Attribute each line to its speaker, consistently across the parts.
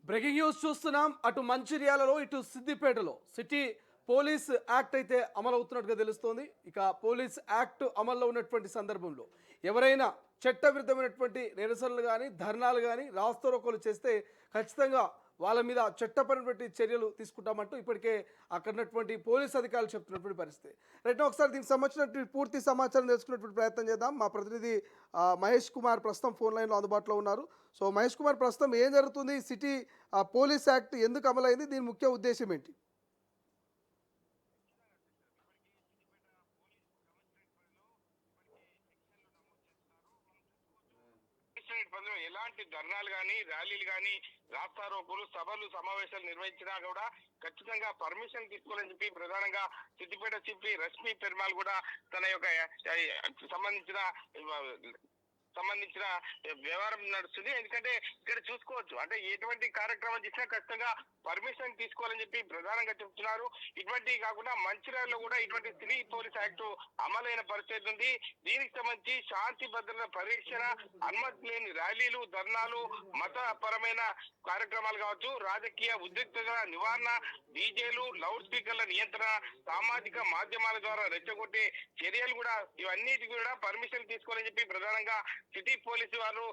Speaker 1: Breaking news చూస్తున్నాం. అటు మంచిర్యాలలో ఇటు సిద్దిపేటలో సిటీ పోలీస్ యాక్ట్ అయితే అమలవుతున్నట్టుగా తెలుస్తోంది. ఇక పోలీస్ యాక్ట్ అమల్లో ఉన్నటువంటి సందర్భంలో ఎవరైనా చట్టవిరుద్ధమైనటువంటి నిరసనలు కానీ ధర్నాలు కానీ రాస్తారోకోలు చేస్తే ఖచ్చితంగా వాళ్ళ మీద చట్టపరమైనటువంటి చర్యలు తీసుకుంటామంటూ ఇప్పటికే అక్కడ ఉన్నటువంటి పోలీస్ అధికారులు చెప్తున్నటువంటి పరిస్థితి. రైట్, ఒకసారి దీనికి సంబంధించినటువంటి పూర్తి సమాచారం తెలుసుకునేటువంటి ప్రయత్నం చేద్దాం. మా ప్రతినిధి మహేష్ కుమార్ ప్రస్తుతం ఫోన్ లైన్లో అందుబాటులో ఉన్నారు. సో మహేష్ కుమార్, ప్రస్తుతం ఏం జరుగుతుంది? సిటీ పోలీస్ యాక్ట్ ఎందుకు అమలైంది? దీని ముఖ్య ఉద్దేశం ఏంటి?
Speaker 2: ఎలాంటి ధర్నాలు గాని ర్యాలీలు గాని రాస్తారోకోలు సభలు సమావేశాలు నిర్వహించినా కూడా ఖచ్చితంగా పర్మిషన్ తీసుకోవాలని చెప్పి ప్రధానంగా సిద్దిపేట సిపి రష్మి పెర్మాల్ కూడా తన యొక్క సంబంధించిన సంబంధించిన వ్యవహారం నడుస్తుంది. ఎందుకంటే ఇక్కడ చూసుకోవచ్చు, అంటే ఎటువంటి కార్యక్రమం చేసినా ఖచ్చితంగా పర్మిషన్ తీసుకోవాలని చెప్పి ప్రధానంగా చెప్తున్నారు. ఇటువంటి కాకుండా మంచిర్యాలలో కూడా ఇటువంటి సిటీ పోలీస్ యాక్ట్ అమలైన పరిస్థితి ఉంది. దీనికి సంబంధించి శాంతి భద్రత పరీక్షణ, అనుమతి లేని ర్యాలీలు, ధర్నాలు, మతపరమైన కార్యక్రమాలు కావచ్చు, రాజకీయ ఉద్రిక్తత నివారణ, డీజేలు, లౌడ్ స్పీకర్ల నియంత్రణ, సామాజిక మాధ్యమాల ద్వారా రెచ్చగొట్టే చర్యలు కూడా ఇవన్నిటి కూడా పర్మిషన్ తీసుకోవాలని చెప్పి ప్రధానంగా సిటీ పోలీసు వారు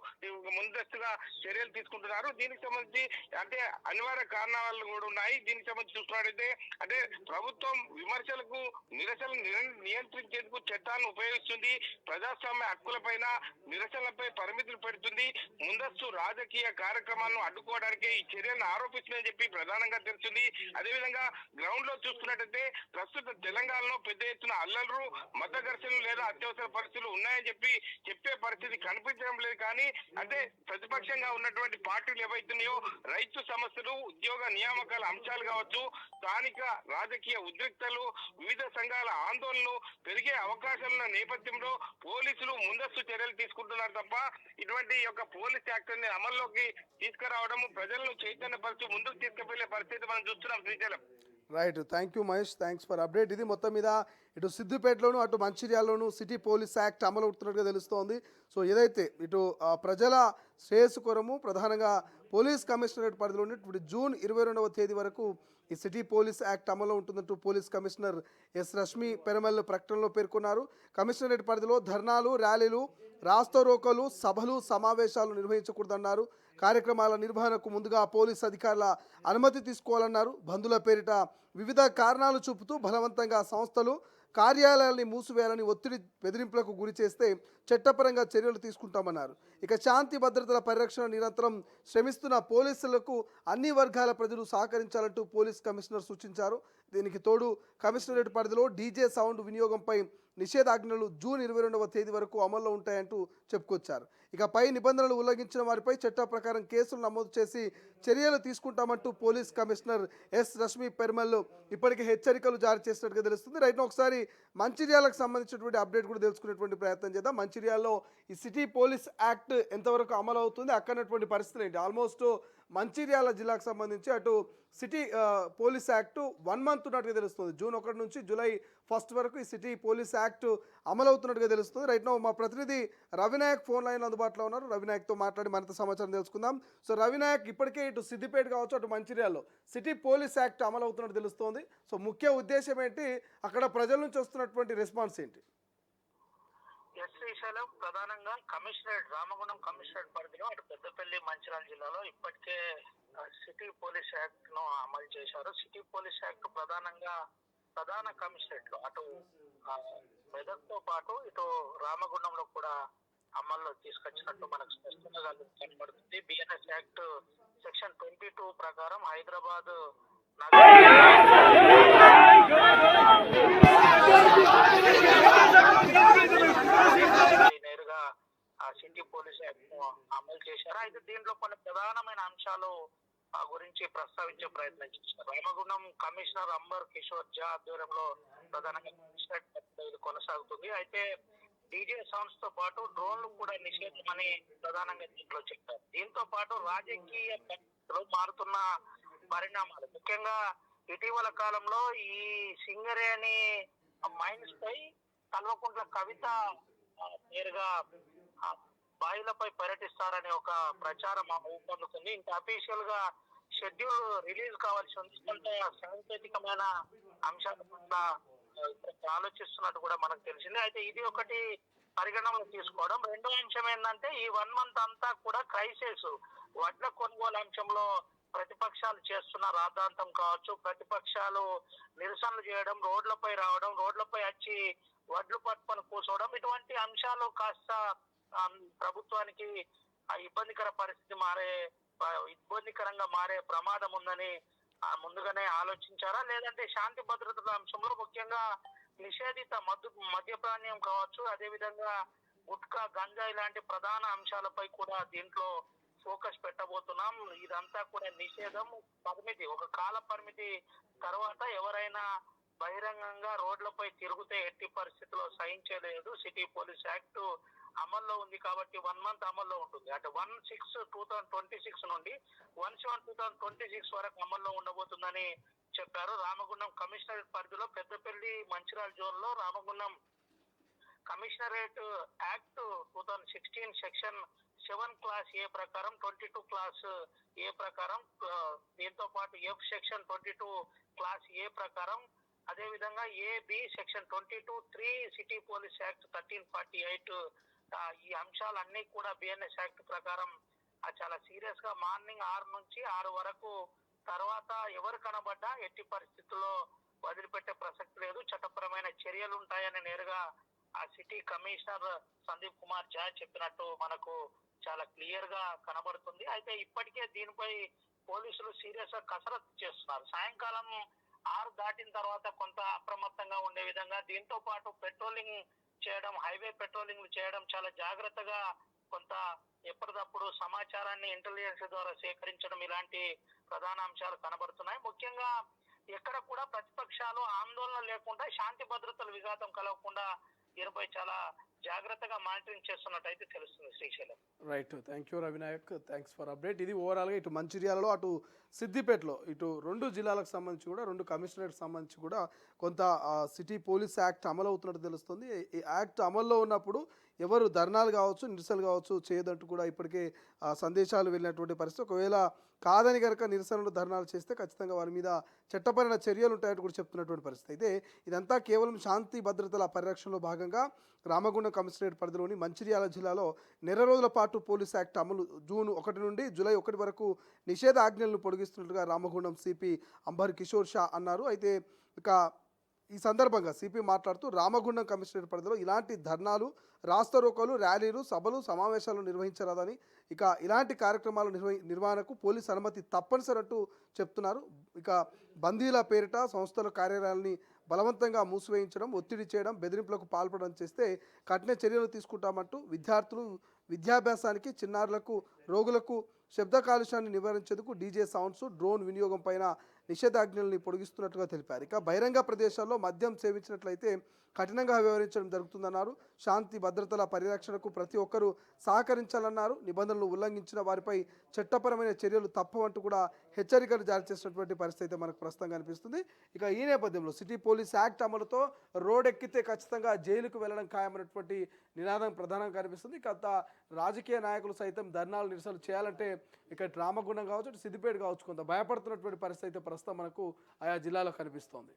Speaker 2: ముందస్తుగా చర్యలు తీసుకుంటున్నారు. దీనికి సంబంధించి అంటే అనివార్య కారణాలు కూడా ఉన్నాయి. దీనికి సంబంధించి చూస్తున్నట్టయితే అంటే ప్రభుత్వం విమర్శలకు నిరసనలు నియంత్రించేందుకు చట్టాలను ఉపయోగిస్తుంది. ప్రజాస్వామ్య హక్కులపైన నిరసనలపై పరిమితులు పెడుతుంది. ముందస్తు రాజకీయ కార్యక్రమాలను అడ్డుకోవడానికి ఈ చర్యలను ఆరోపిస్తుందని చెప్పి ప్రధానంగా తెలుస్తుంది. అదేవిధంగా గ్రౌండ్ లో చూసుకున్నట్టయితే ప్రస్తుత తెలంగాణలో పెద్ద ఎత్తున అల్లర్లు, మత ఘర్షణలు లేదా అత్యవసర పరిస్థితులు ఉన్నాయని చెప్పే పరిస్థితి కనిపించడం లేదు. కానీ అంటే ప్రతిపక్షంగా ఉన్నటువంటి పార్టీలు ఏవైతున్నాయో రైతు సమస్యలు, ఉద్యోగ నియామకాల అంశాలు కావచ్చు, స్థానిక రాజకీయ ఉద్రిక్తలు, వివిధ సంఘాల ఆందోళనలు పెరిగే అవకాశాలున్న నేపథ్యంలో పోలీసులు ముందస్తు చర్యలు తీసుకుంటున్నారు తప్ప ఇటువంటి యొక్క పోలీస్ యాక్ట్ ని అమల్లోకి తీసుకురావడం, ప్రజలను చైతన్యపరిచి ముందుకు తీసుకువెళ్లే పరిస్థితి మనం చూస్తున్నాం. Srisailam.
Speaker 1: Right, thank you Mahesh, thanks for update. ఇది మొత్తం మీద ఇటు సిద్దిపేటలోను అటు మంచిర్యాలలోను సిటీ పోలీస్ యాక్ట్ అమలవుతున్నట్టుగా తెలుస్తోంది. సో ఏదైతే ఇటు ప్రజల శ్రేయస్సు కొరము ప్రధానంగా పోలీస్ కమిషనరేట్ పరిధిలో ఇప్పుడు జూన్ 22వ తేదీ వరకు ఈ సిటీ పోలీస్ యాక్ట్ అమల్లో ఉంటుందంటూ police commissioner S Rashmi Perumal ప్రకటనలో పేర్కొన్నారు. కమిషనరేట్ పరిధిలో ధర్నాలు, ర్యాలీలు, రాస్తారోకోలు, సభలు, సమావేశాలు నిర్వహించకూడదన్నారు. కార్యక్రమాల నిర్వహణకు ముందుగా పోలీస్ అధికారుల అనుమతి తీసుకోవాలన్నారు. బంధుల పేరిట వివిధ కారణాలు చూపుతూ బలవంతంగా సంస్థలు, కార్యాలయాల్ని మూసివేయాలని ఒత్తిడి, బెదిరింపులకు గురి చేస్తే చట్టపరంగా చర్యలు తీసుకుంటామన్నారు. ఇక శాంతి భద్రతల పరిరక్షణ నిరంతరం శ్రమిస్తున్న పోలీసులకు అన్ని వర్గాల ప్రజలు సహకరించాలంటూ పోలీస్ కమిషనర్ సూచించారు. దీనికి తోడు కమిషనరేట్ పరిధిలో డీజే సౌండ్ వినియోగంపై నిషేధాజ్ఞలు జూన్ 22వ తేదీ వరకు అమల్లో ఉంటాయంటూ చెప్పుకొచ్చారు. ఇక పై నిబంధనలు ఉల్లంఘించిన వారిపై చట్ట ప్రకారం కేసులు నమోదు చేసి చర్యలు తీసుకుంటామంటూ పోలీస్ కమిషనర్ ఎస్ రష్మి పెర్మల్ ఇప్పటికే హెచ్చరికలు జారీ చేసినట్టుగా తెలుస్తుంది. రైట్, ఒకసారి మంచిర్యాలకు సంబంధించినటువంటి అప్డేట్ కూడా తెలుసుకునేటువంటి ప్రయత్నం చేద్దాం. మంచిర్యాలలో ఈ సిటీ పోలీస్ యాక్ట్ ఎంతవరకు అమలు అవుతుంది, అక్కడటువంటి పరిస్థితులు ఏంటి? ఆల్మోస్ట్ మంచిర్యాల జిల్లాకు సంబంధించి అటు సిటీ పోలీస్ యాక్ట్ 1 మంత్ ఉన్నట్టుగా తెలుస్తుంది. జూన్ 1 నుంచి జూలై 1 వరకు ఈ సిటీ పోలీస్ యాక్ట్ అమలవుతున్నట్టుగా తెలుస్తుంది. రైట్ నో మా ప్రతినిధి రవినాయక్ ఫోన్ లైన్ అందుబాటులో ఉన్నారు. రవినాయక్తో మాట్లాడి మరింత సమాచారం తెలుసుకుందాం. సో రవినాయక్, ఇప్పటికే ఇటు సిద్దిపేట కావచ్చు అటు మంచిర్యాలలో సిటీ పోలీస్ యాక్ట్ అమలవుతున్నట్టు తెలుస్తోంది. సో ముఖ్య ఉద్దేశం ఏంటి, అక్కడ ప్రజల నుంచి వస్తున్నటువంటి రెస్పాన్స్ ఏంటి?
Speaker 3: శ్రీశైలం ప్రధానంగా కమిషనరేట్ రామగుండం కమిషనరేట్ పరిధిలో అటు పెద్దపల్లి, మంచిర్యాల జిల్లాలో ఇప్పటికే సిటీ పోలీస్ యాక్ట్ ను అమలు చేశారు. సిటీ పోలీస్ యాక్ట్ ప్రధానంగా ప్రధాన కమిషనరేట్ లో అటు మెదక్ తో పాటు ఇటు రామగుండంలో కూడా అమల్లో తీసుకొచ్చినట్టు మనకు స్పష్టంగా కనబడుతుంది. బిఎన్ఎస్ యాక్ట్ సెక్షన్ 22 ప్రకారం హైదరాబాద్ నేరుగా సిటీ పోలీస్ యాక్ట్ అమలు చేశారు. అయితే దీంట్లో కొన్ని ప్రధానమైన అంశాలు గురించి ప్రస్తావించే ప్రయత్నం చేశారు. రామగుండం కమిషనర్ అంబర్ కిషోర్ జా ఆధ్వర్యంలో ప్రధానంగా కమిషనరేట్ కొనసాగుతుంది. అయితే డీజే సౌండ్స్ తో పాటు డ్రోన్లు కూడా నిషేధమని ప్రధానంగా దీంట్లో చెప్పారు. దీంతో పాటు రాజకీయ పరిస్థితులు మారుతున్న పరిణామాలు, ముఖ్యంగా ఇటీవల కాలంలో ఈ సింగరేణి మైన్స్ పై కల్వకుంట్ల కవిత నేరుగా బాయిలపై పర్యటిస్తారని ఒక ప్రచారం ఊపందుకుంది. ఇంకా అఫీషియల్ గా షెడ్యూల్ రిలీజ్ కావాల్సి ఉంది. కొంత సాంకేతికమైన అంశాల పట్ల ఇప్పుడు ఆలోచిస్తున్నట్టు కూడా మనకు తెలిసింది. అయితే ఇది ఒకటి పరిగణనలో తీసుకోవడం. రెండో అంశం ఏంటంటే ఈ 1 మంత్ అంతా కూడా క్రైసిస్, వడ్ల కొనుగోలు అంశంలో ప్రతిపక్షాలు చేస్తున్న రాద్ధాంతం కావచ్చు, ప్రతిపక్షాలు నిరసనలు చేయడం, రోడ్లపై రావడం, రోడ్లపై వచ్చి వడ్లు పట్టుకొని కూర్చోవడం, ఇటువంటి అంశాలు కాస్త ప్రభుత్వానికి ఇబ్బందికర పరిస్థితి ఇబ్బందికరంగా మారే ప్రమాదం ఉందని ముందుగానే ఆలోచించారా, లేదంటే శాంతి భద్రతల అంశంలో ముఖ్యంగా నిషేధిత మద్యపానీయం కావచ్చు, అదేవిధంగా గుట్కా, గంజాయి లాంటి ప్రధాన అంశాలపై కూడా దీంట్లో ఫోకస్ పెట్టబోతున్నాం. ఇదంతా కూడా నిషేధం, పరిమితి, ఒక కాల పరిమితి తర్వాత ఎవరైనా బహిరంగంగా రోడ్లపై తిరిగితే ఎట్టి పరిస్థితుల్లో సహించలేదు. సిటీ పోలీస్ యాక్ట్ అమల్లో ఉంది కాబట్టి 1 మంత్ అమల్లో ఉంటుంది. అంటే 1/6/2026 నుండి 1/7/2026 వరకు అమల్లో ఉండబోతుందని చెప్పారు. రామగుండం కమిషనరేట్ పరిధిలో పెద్దపల్లి మంచిర్యాల జోన్ లో Ramagundam commissionerate act 2016 section 7 clause A ప్రకారం, 22 క్లాస్ ఏ ప్రకారం, దీంతో పాటు ఎఫ్ సెక్షన్ 22 క్లాస్ ఏ ప్రకారం, అదే విధంగా A B section 22(3) city police act 1348 ఈ అంశాలన్నీ కూడా బిఎన్ఎస్ యాక్ట్ ప్రకారం చాలా సీరియస్ గా మార్నింగ్ 6 నుంచి 6 వరకు తర్వాత ఎవరు కనబడ్డా ఎట్టి పరిస్థితుల్లో వదిలిపెట్టే ప్రసక్తి లేదు, చట్టపరమైన చర్యలు ఉంటాయని నేరుగా ఆ సిటీ కమిషనర్ సందీప్ కుమార్ ఝా చెప్పినట్టు మనకు చాలా క్లియర్ గా కనబడుతుంది. అయితే ఇప్పటికే దీనిపై పోలీసులు సీరియస్ గా కసరత్తు చేస్తున్నారు. సాయంకాలం 6 దాటిన తర్వాత కొంత అప్రమత్తంగా ఉండే విధంగా, దీంతో పాటు పెట్రోలింగ్ చేయడం, హైవే పెట్రోలింగ్ చేయడం, చాలా జాగ్రత్తగా కొంత ఎప్పటికప్పుడు సమాచారాన్ని ఇంటెలిజెన్స్ ద్వారా సేకరించడం, ఇలాంటి ప్రధాన అంశాలు కనబడుతున్నాయి. ముఖ్యంగా ఎక్కడ కూడా ప్రతిపక్షాలు ఆందోళన లేకుండా, శాంతి భద్రతల విఘాతం కలగకుండా దీనిపై చాలా జాగ్రత్తగా మానిటరింగ్ చేస్తున్నట్టయితే తెలుస్తుంది. Srisailam.
Speaker 1: Right, thank you Ravinayak, thanks for update. ఇది ఓవరాల్గా ఇటు మంచిర్యాలలో అటు సిద్దిపేటలో ఇటు 2 జిల్లాలకు సంబంధించి కూడా 2 కమిషనరేట్ సంబంధించి కూడా కొంత సిటీ పోలీస్ యాక్ట్ అమలు అవుతున్నట్టు తెలుస్తుంది. ఈ యాక్ట్ అమల్లో ఉన్నప్పుడు ఎవరు ధర్నాలు కావచ్చు, నిరసనలు కావచ్చు చేయదంటూ కూడా ఇప్పటికే సందేశాలు వెళ్ళినటువంటి పరిస్థితి. ఒకవేళ కాదని కనుక నిరసనలు, ధర్నాలు చేస్తే ఖచ్చితంగా వారి మీద చట్టపరమైన చర్యలు ఉంటాయని కూడా చెప్తున్నటువంటి పరిస్థితి. అయితే ఇదంతా కేవలం శాంతి భద్రతల పరిరక్షణలో భాగంగా రామగుండం కమిషనరేట్ పరిధిలోని మంచిర్యాల జిల్లాలో నెల రోజుల పాటు పోలీస్ యాక్ట్ అమలు జూన్ 1 నుండి జూలై 1 వరకు నిషేధ ఆజ్ఞలను పొడిగిస్తున్నట్టుగా రామగుండం సిపి అంబర్ కిషోర్ షా అన్నారు. అయితే ఇక ఈ సందర్భంగా సిపి మాట్లాడుతూ రామగుండం కమిషనరేట్ పరిధిలో ఇలాంటి ధర్నాలు, రాస్తారోకోలు, ర్యాలీలు, సభలు, సమావేశాలు నిర్వహించరాదని, ఇక ఇలాంటి కార్యక్రమాల నిర్వహణకు పోలీస్ అనుమతి తప్పనిసరి అంటూ చెప్తున్నారు. ఇక బందీల పేరిట సంస్థల కార్యాలయాల్ని బలవంతంగా మూసివేయించడం, ఒత్తిడి చేయడం, బెదిరింపులకు పాల్పడడం చేస్తే కఠిన చర్యలు తీసుకుంటామంటూ విద్యార్థులు విద్యాభ్యాసానికి, చిన్నారులకు, రోగులకు శబ్ద కాలుష్యాన్ని నివారించేందుకు డీజే సౌండ్స్, డ్రోన్ వినియోగం పైన నిషేధాజ్ఞల్ని పొడిగిస్తున్నట్టుగా తెలిపారు. ఇక బహిరంగ ప్రదేశాల్లో మద్యం సేవించినట్లయితే కఠినంగా వ్యవహరించడం జరుగుతుందన్నారు. శాంతి భద్రతల పరిరక్షణకు ప్రతి ఒక్కరూ సహకరించాలన్నారు. నిబంధనలు ఉల్లంఘించిన వారిపై చట్టపరమైన చర్యలు తప్పవంటూ కూడా హెచ్చరికలు జారీ చేసినటువంటి పరిస్థితి మనకు ప్రస్తుతం కనిపిస్తుంది. ఇక ఈ నేపథ్యంలో సిటీ పోలీస్ యాక్ట్ అమలుతో రోడ్ ఎక్కితే ఖచ్చితంగా జైలుకు వెళ్ళడం ఖాయమైనటువంటి నినాదం ప్రధానంగా కనిపిస్తుంది. ఇక రాజకీయ నాయకులు సైతం ధర్నాలు, నిరసనలు చేయాలంటే ఇక రామగుండం కావచ్చు, సిద్దిపేట కావచ్చు కొంత భయపడుతున్నటువంటి పరిస్థితి ప్రస్తుతం మనకు ఆయా జిల్లాలో కనిపిస్తోంది.